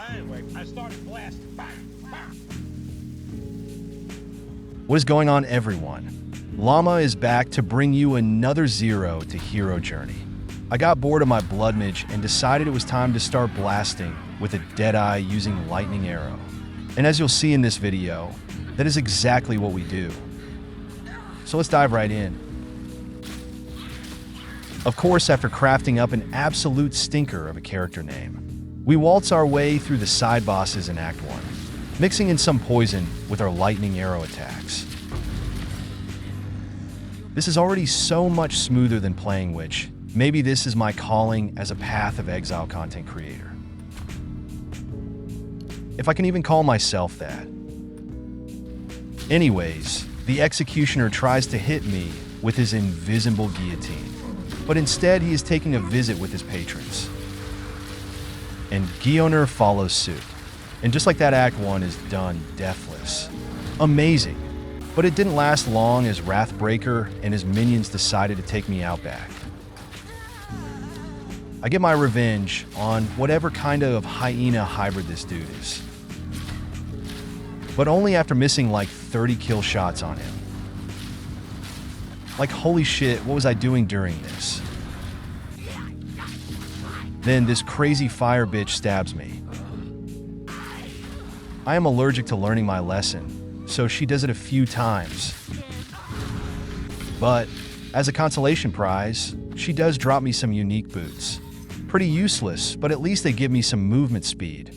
Anyway, I started blasting. What is going on, everyone? Llama is back to bring you another Zero to Hero journey. I got bored of my blood mage and decided it was time to start blasting with a Deadeye using lightning arrow. And as you'll see in this video, that is exactly what we do. So let's dive right in. Of course, after crafting up an absolute stinker of a character name, we waltz our way through the side bosses in Act 1, mixing in some poison with our lightning arrow attacks. This is already so much smoother than playing Witch. Maybe this is my calling as a Path of Exile content creator. If I can even call myself that. Anyways, the executioner tries to hit me with his invisible guillotine, but instead he is taking a visit with his patrons. And Guillauner follows suit. And just like that, Act 1 is done deathless. Amazing. But it didn't last long as Wrathbreaker and his minions decided to take me out back. I get my revenge on whatever kind of hyena hybrid this dude is. But only after missing like 30 kill shots on him. Like, holy shit, what was I doing during this? Then this crazy fire bitch stabs me. I am allergic to learning my lesson, so she does it a few times. But as a consolation prize, she does drop me some unique boots. Pretty useless, but at least they give me some movement speed.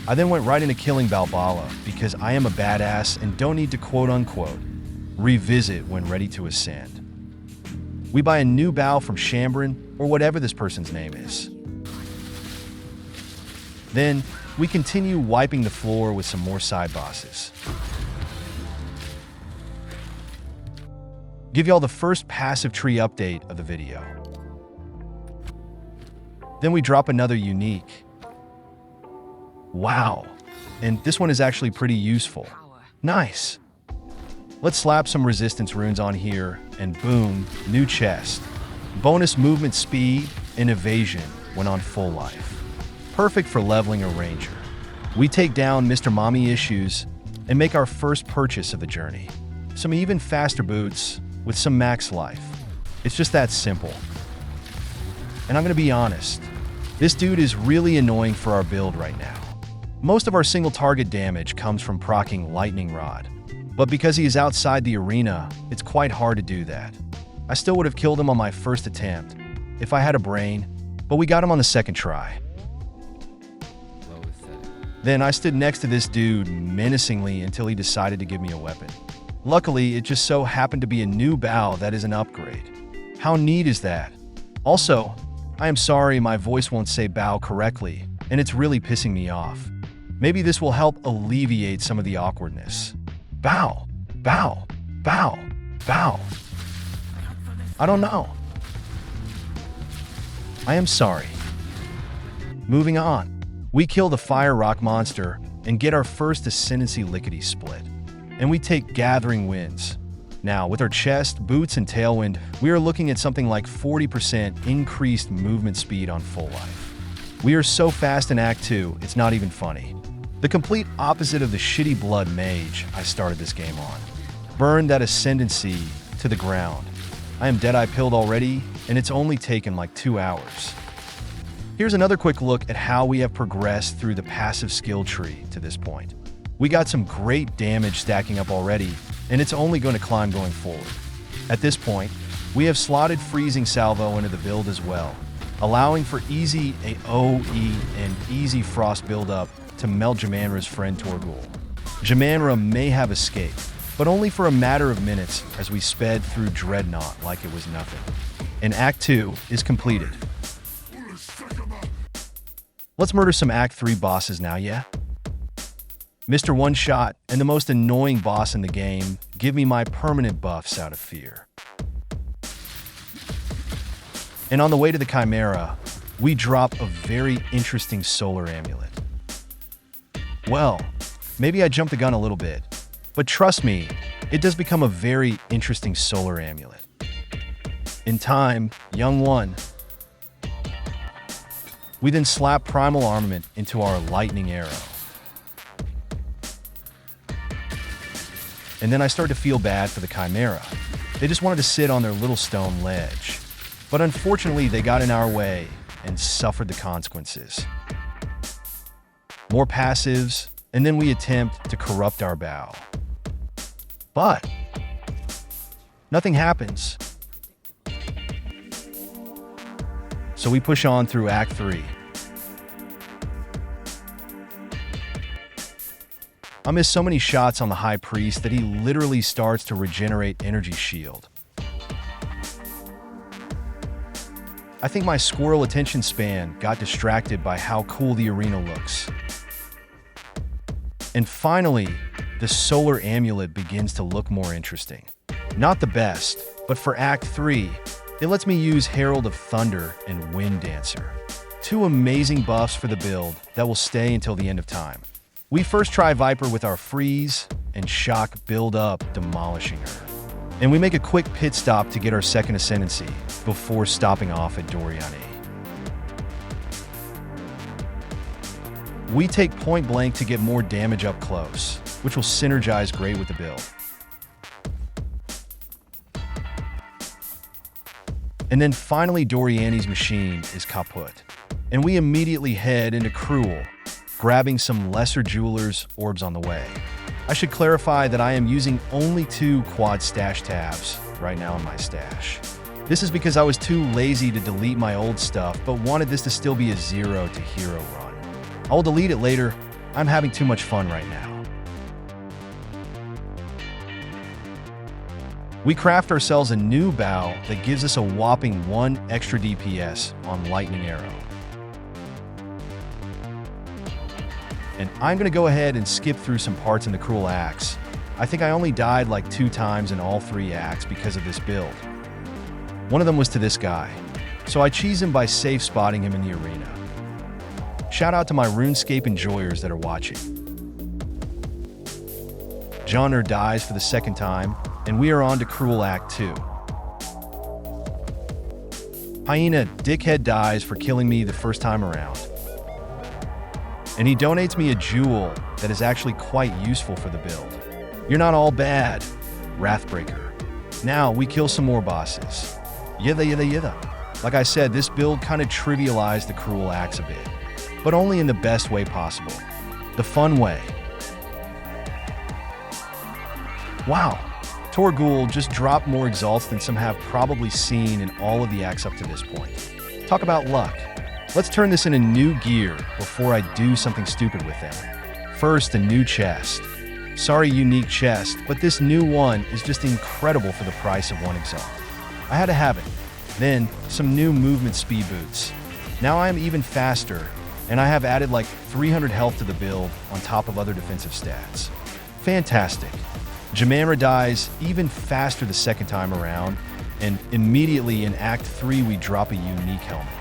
I then went right into killing Balbala because I am a badass and don't need to quote-unquote revisit when ready to ascend. We buy a new bow from Shambrin, or whatever this person's name is. Then, we continue wiping the floor with some more side bosses. Give y'all the first passive tree update of the video. Then we drop another unique. Wow. And this one is actually pretty useful. Nice. Let's slap some resistance runes on here, and boom, new chest. Bonus movement speed and evasion when on full life. Perfect for leveling a ranger. We take down Mr. Mommy Issues and make our first purchase of the journey. Some even faster boots with some max life. It's just that simple. And I'm gonna be honest, this dude is really annoying for our build right now. Most of our single target damage comes from proccing Lightning Rod, but because he is outside the arena, it's quite hard to do that. I still would have killed him on my first attempt, if I had a brain, but we got him on the second try. Then I stood next to this dude menacingly until he decided to give me a weapon. Luckily, it just so happened to be a new bow that is an upgrade. How neat is that? Also, I am sorry my voice won't say bow correctly, and it's really pissing me off. Maybe this will help alleviate some of the awkwardness. Bow, bow, bow, bow. I don't know. I am sorry. Moving on. We kill the fire rock monster and get our first Ascendency lickety split. And we take Gathering Winds. Now, with our chest, boots, and tailwind, we are looking at something like 40% increased movement speed on full life. We are so fast in Act 2, it's not even funny. The complete opposite of the shitty blood mage I started this game on. Burn that Ascendency to the ground. I am Deadeye pilled already, and it's only taken like 2 hours. Here's another quick look at how we have progressed through the passive skill tree to this point. We got some great damage stacking up already, and it's only going to climb going forward. At this point, we have slotted Freezing Salvo into the build as well, allowing for easy AoE and easy Frost buildup to melt Jamanra's friend Torgul. Jamanra may have escaped, but only for a matter of minutes as we sped through Dreadnought like it was nothing. And Act 2 is completed. Let's murder some Act 3 bosses now, yeah? Mr. One Shot and the most annoying boss in the game give me my permanent buffs out of fear. And on the way to the Chimera, we drop a very interesting solar amulet. Well, maybe I jumped the gun a little bit, but trust me, it does become a very interesting solar amulet. In time, young one. We then slap primal armament into our lightning arrow. And then I start to feel bad for the Chimera. They just wanted to sit on their little stone ledge. But unfortunately, they got in our way and suffered the consequences. More passives, and then we attempt to corrupt our bow. But nothing happens. So we push on through Act 3. I miss so many shots on the High Priest that he literally starts to regenerate energy shield. I think my squirrel attention span got distracted by how cool the arena looks. And finally, the solar amulet begins to look more interesting. Not the best, but for Act 3, it lets me use Herald of Thunder and Wind Dancer. Two amazing buffs for the build that will stay until the end of time. We first try Viper with our freeze and shock build up, demolishing her. And we make a quick pit stop to get our second Ascendency before stopping off at Doriani. We take point blank to get more damage up close, which will synergize great with the build. And then finally Doriani's machine is kaput, and we immediately head into Cruel, grabbing some lesser jewelers orbs on the way. I should clarify that I am using only 2 quad stash tabs right now in my stash. This is because I was too lazy to delete my old stuff, but wanted this to still be a 0 to hero run. I'll delete it later. I'm having too much fun right now. We craft ourselves a new bow that gives us a whopping 1 extra DPS on Lightning Arrow. And I'm going to go ahead and skip through some parts in the Cruel Axe. I think I only died like 2 times in all 3 acts because of this build. One of them was to this guy, so I cheese him by safe spotting him in the arena. Shout out to my RuneScape enjoyers that are watching. Johnner dies for the 2nd time, and we are on to Cruel Act 2. Hyena Dickhead dies for killing me the first time around. And he donates me a jewel that is actually quite useful for the build. You're not all bad, Wrathbreaker. Now we kill some more bosses. Yitha. Like I said, this build kind of trivialized the Cruel Axe a bit, but only in the best way possible. The fun way. Wow, Torghul just dropped more exalts than some have probably seen in all of the acts up to this point. Talk about luck. Let's turn this in a new gear before I do something stupid with them. First, a new chest. Sorry, unique chest, but this new one is just incredible for the price of 1 exalt. I had to have it. Then, some new movement speed boots. Now I am even faster, and I have added like 300 health to the build on top of other defensive stats. Fantastic. Jamamra dies even faster the 2nd time around, and immediately in Act 3 we drop a unique helmet.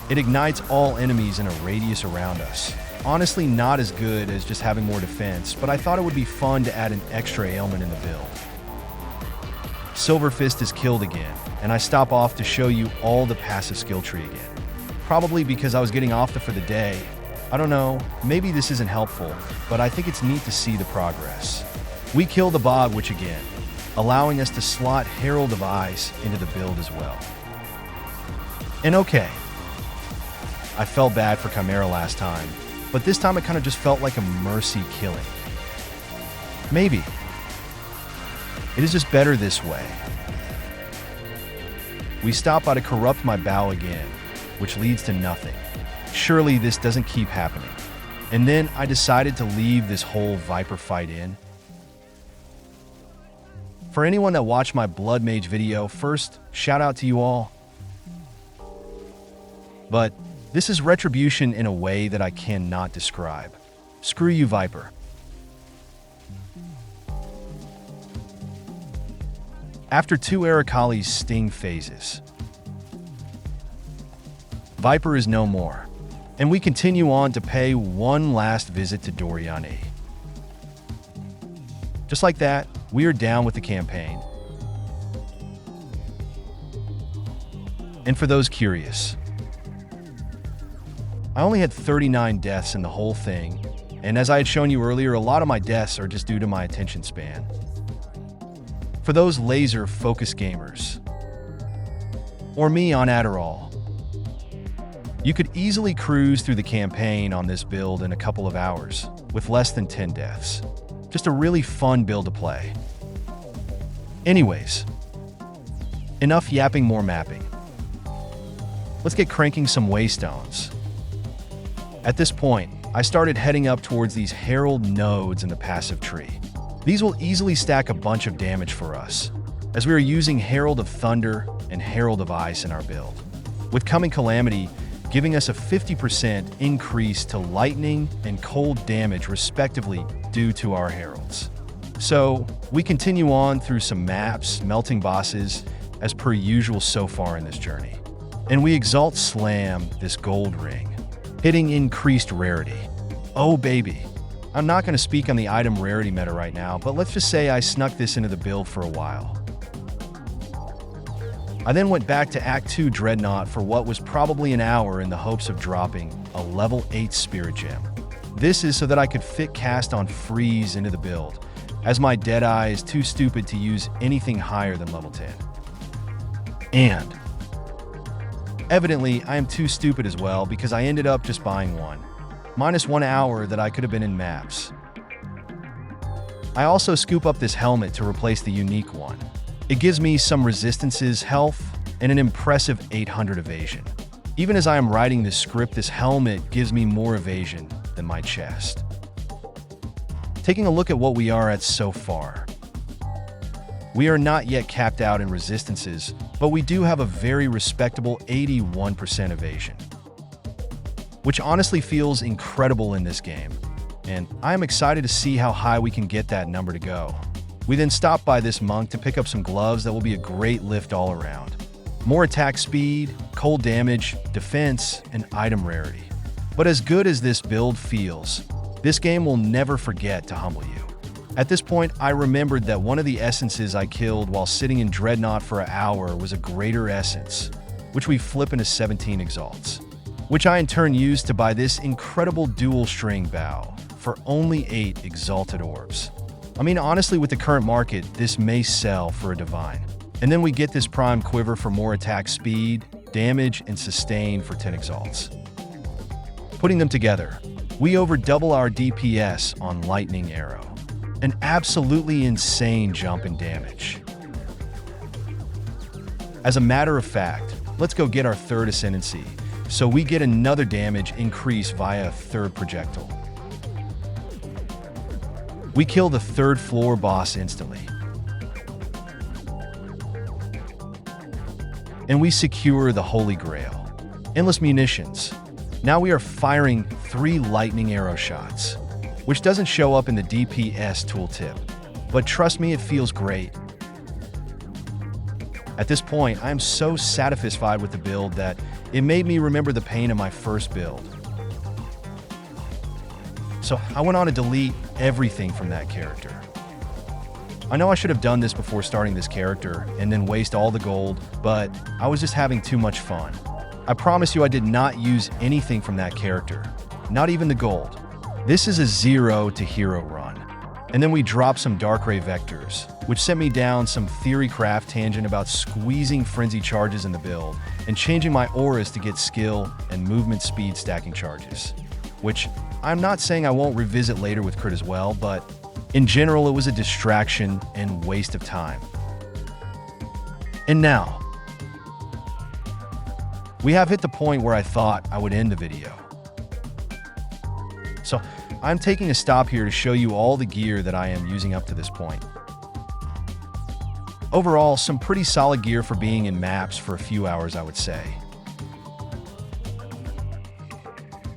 It ignites all enemies in a radius around us. Honestly, not as good as just having more defense, but I thought it would be fun to add an extra ailment in the build. Silver Fist is killed again, and I stop off to show you all the passive skill tree again. Probably because I was getting off for the day. I don't know, maybe this isn't helpful, but I think it's neat to see the progress. We kill the Bog Witch again, allowing us to slot Herald of Ice into the build as well. And okay, I felt bad for Chimera last time, but this time it kind of just felt like a mercy killing. Maybe. It is just better this way. We stop by to corrupt my bow again, which leads to nothing. Surely this doesn't keep happening. And then I decided to leave this whole Viper fight in. For anyone that watched my Blood Mage video, first, shout out to you all. But this is retribution in a way that I cannot describe. Screw you, Viper. After 2 Arakali's sting phases, Viper is no more, and we continue on to pay one last visit to Doriani. Just like that, we are down with the campaign. And for those curious, I only had 39 deaths in the whole thing, and as I had shown you earlier, a lot of my deaths are just due to my attention span. For those laser-focused gamers, or me on Adderall, you could easily cruise through the campaign on this build in a couple of hours, with less than 10 deaths. Just a really fun build to play. Anyways, enough yapping, more mapping. Let's get cranking some waystones. At this point, I started heading up towards these herald nodes in the passive tree. These will easily stack a bunch of damage for us, as we are using Herald of Thunder and Herald of Ice in our build, with Coming Calamity giving us a 50% increase to lightning and cold damage respectively due to our heralds. So, we continue on through some maps, melting bosses, as per usual so far in this journey. And we exalt slam this gold ring, hitting increased rarity. Oh baby. I'm not going to speak on the item rarity meta right now, but let's just say I snuck this into the build for a while. I then went back to Act 2 Dreadnought for what was probably an hour in the hopes of dropping a level 8 Spirit Gem. This is so that I could fit cast on Freeze into the build, as my Deadeye is too stupid to use anything higher than level 10. And evidently, I am too stupid as well because I ended up just buying one, minus 1 hour that I could have been in maps. I also scoop up this helmet to replace the unique one. It gives me some resistances, health, and an impressive 800 evasion. Even as I am writing this script, this helmet gives me more evasion than my chest. Taking a look at what we are at so far. We are not yet capped out in resistances, but we do have a very respectable 81% evasion, which honestly feels incredible in this game, and I am excited to see how high we can get that number to go. We then stop by this monk to pick up some gloves that will be a great lift all around. More attack speed, cold damage, defense, and item rarity. But as good as this build feels, this game will never forget to humble you. At this point, I remembered that one of the essences I killed while sitting in Dreadnought for an hour was a greater essence, which we flip into 17 exalts, which I in turn used to buy this incredible dual string bow for only 8 exalted orbs. I mean, honestly, with the current market, this may sell for a divine. And then we get this prime quiver for more attack speed, damage, and sustain for 10 exalts. Putting them together, we over double our DPS on Lightning Arrow. An absolutely insane jump in damage. As a matter of fact, let's go get our third Ascendency, so we get another damage increase via a third projectile. We kill the third floor boss instantly. And we secure the Holy Grail. Endless munitions. Now we are firing 3 lightning arrow shots, which doesn't show up in the DPS tooltip, but trust me, it feels great. At this point, I am so satisfied with the build that it made me remember the pain of my first build. So I went on to delete everything from that character. I know I should have done this before starting this character and then waste all the gold, but I was just having too much fun. I promise you I did not use anything from that character, not even the gold. This is a 0 to hero run. And then we dropped some Dark Ray Vectors, which sent me down some theory craft tangent about squeezing frenzy charges in the build and changing my auras to get skill and movement speed stacking charges, which I'm not saying I won't revisit later with crit as well, but in general it was a distraction and waste of time. And now, we have hit the point where I thought I would end the video. So I'm taking a stop here to show you all the gear that I am using up to this point. Overall, some pretty solid gear for being in maps for a few hours, I would say.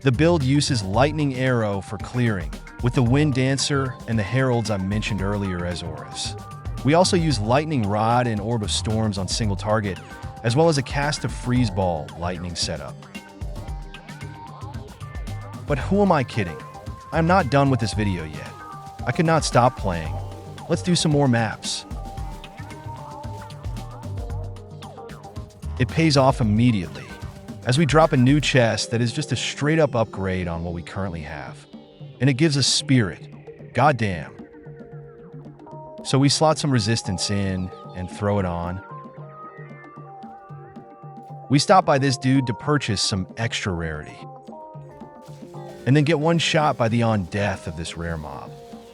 The build uses Lightning Arrow for clearing, with the Wind Dancer and the Heralds I mentioned earlier as auras. We also use Lightning Rod and Orb of Storms on single target, as well as a cast of Freeze Ball lightning setup. But who am I kidding? I'm not done with this video yet. I could not stop playing. Let's do some more maps. It pays off immediately. as we drop a new chest that is just a straight-up upgrade on what we currently have. And it gives us spirit. Goddamn. So we slot some resistance in and throw it on. We stop by this dude to purchase some extra rarity. And then get one shot by the on-death of this rare mob.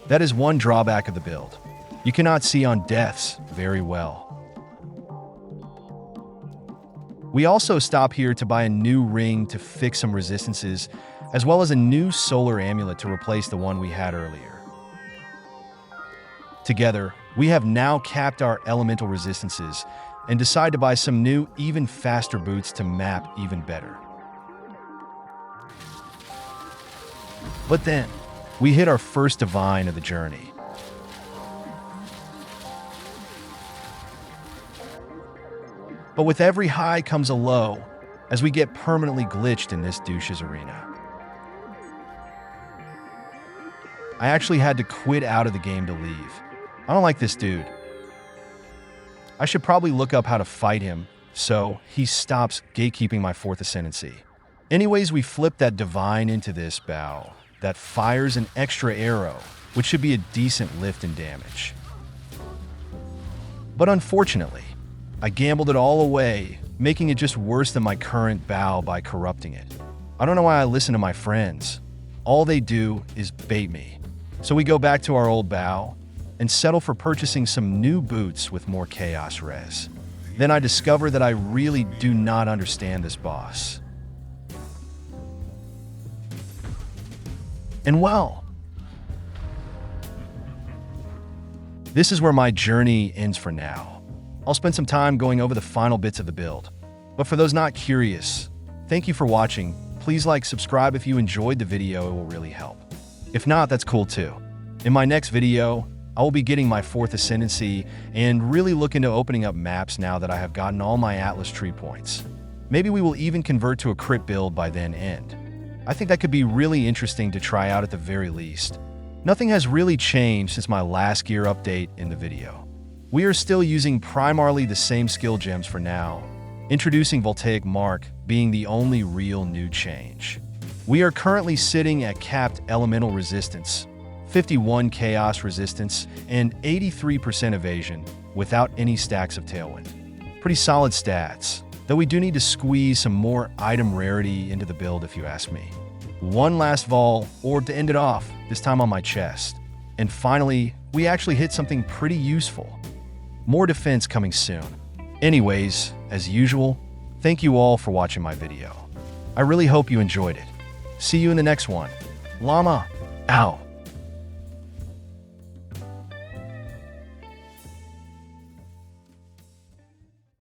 That is one drawback of the build. You cannot see on-deaths very well. We also stop here to buy a new ring to fix some resistances, as well as a new solar amulet to replace the one we had earlier. Together, we have now capped our elemental resistances and decide to buy some new, even faster boots to map even better. But then, we hit our first divine of the journey. But with every high comes a low, as we get permanently glitched in this douche's arena. I actually had to quit out of the game to leave. I don't like this dude. I should probably look up how to fight him, so he stops gatekeeping my 4th Ascendency. Anyways, we flip that divine into this bow that fires an extra arrow, which should be a decent lift in damage. But unfortunately, I gambled it all away, making it just worse than my current bow by corrupting it. I don't know why I listen to my friends. All they do is bait me. So we go back to our old bow and settle for purchasing some new boots with more chaos res. Then I discover that I really do not understand this boss. And well, this is where my journey ends for now. I'll spend some time going over the final bits of the build. But for those not curious, thank you for watching. Please like, subscribe if you enjoyed the video, it will really help. If not, that's cool too. In my next video, I will be getting my 4th Ascendency and really look into opening up maps now that I have gotten all my Atlas tree points. Maybe we will even convert to a crit build by then end. I think that could be really interesting to try out at the very least. Nothing has really changed since my last gear update in the video. We are still using primarily the same skill gems for now, introducing Voltaic Mark being the only real new change. We are currently sitting at capped elemental resistance, 51 chaos resistance, and 83% evasion without any stacks of Tailwind. Pretty solid stats, though we do need to squeeze some more item rarity into the build if you ask me. One last vol, or to end it off, this time on my chest. And finally, we actually hit something pretty useful. More defense coming soon. Anyways, as usual, thank you all for watching my video. I really hope you enjoyed it. See you in the next one. Llama, out.